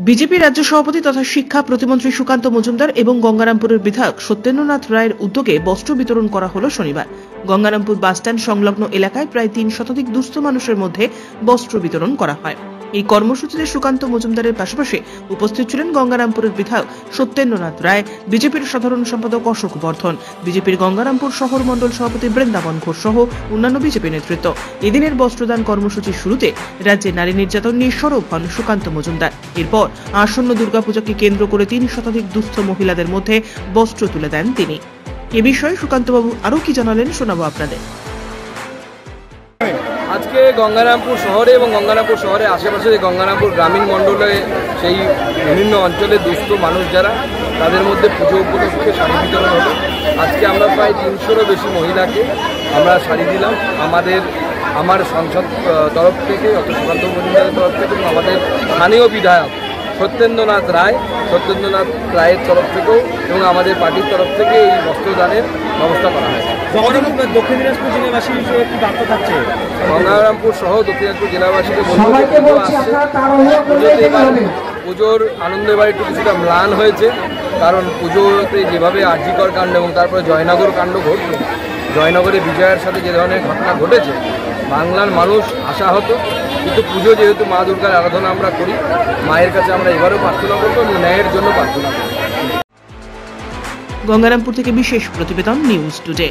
BJP রাজ্য সভাপতি তথা শিক্ষা প্রতিমন্ত্রী সুকান্ত মজুমদার এবং গঙ্গারামপুরের বিধায়ক সত্যেন্দ্রনাথ রায়ের উদ্যোগে বস্ত্র বিতরণ করা হলো শনিবার। গঙ্গারামপুর বাসস্ট্যান্ড সংলগ্ন এলাকায় প্রায় ৩ শতাধিক দুস্থ মানুষের মধ্যে বস্ত্র বিতরণ করা হয়। এই কর্মসূচিতে সুকান্ত মজুমদারের পাশাপাশি উপস্থিত ছিলেন গঙ্গারামপুরের বিধায়ক সত্যেন্দ্রনাথ রায়, বিজেপির সাধারণ সম্পাদক অশোক বর্ধন, বিজেপির গঙ্গারামপুর শহর মণ্ডল সভাপতি বৃন্দাবন ঘোষ সহ অন্যান্য বিজেপি নেতৃত্ব। এদিনের বস্ত্রদান কর্মসূচির শুরুতে রাজ্যে নারী নির্যাতন নিয়ে সরব হন সুকান্ত মজুমদার। এরপর আসন্ন দুর্গাপূজাকে কেন্দ্র করে ৩ শতাধিক দুস্থ মহিলাদের মধ্যে বস্ত্র তুলে দেন তিনি। এ বিষয়ে সুকান্তবাবু আরও কি জানালেন শোনাবো আপনাদের। আজকে গঙ্গারামপুর শহরে এবং গঙ্গারামপুর শহরের আশেপাশে গঙ্গারামপুর গ্রামীণ মণ্ডলে সেই বিভিন্ন অঞ্চলের দুস্থ মানুষ যারা, তাদের মধ্যে পুজো উপলক্ষে শাড়ি বিতরণ হলো। আজকে আমরা প্রায় ৩০০রও বেশি মহিলাকে আমরা শাড়ি দিলাম। আমার সংসদ তরফ থেকে, অর্থাৎ সুকান্ত মজুমদারের তরফ থেকে এবং আমাদের স্থানীয় বিধায়ক সত্যেন্দ্রনাথ রায়ের তরফ থেকেও এবং আমাদের পার্টির তরফ থেকে এই বস্ত্রদানের ব্যবস্থা করা হয়। দক্ষিণ দিনাজপুর জেলাবাসী হিসেবে কি বার্তা থাকছে? গঙ্গারামপুর সহ দক্ষিণ দিনাজপুর জেলাবাসীকে বলবো পুজোর আনন্দ এবার একটু কিছুটা ম্লান হয়েছে, কারণ পুজোতে যেভাবে আরজিকর কাণ্ড এবং তারপরে জয়নগর কাণ্ড ঘটল, জয়নগরে বিজয়ের সাথে যে ধরনের ঘটনা ঘটেছে, বাংলার মানুষ আশাহত। কিন্তু পুজো যেহেতু মা দুর্গার আরাধনা আমরা করি, মায়ের কাছে আমরা এবারেও প্রার্থনা করবো এবং ন্যায়ের জন্য প্রার্থনা করব। গঙ্গারামপুর থেকে বিশেষ প্রতিবেদন, নিউজ টুডে।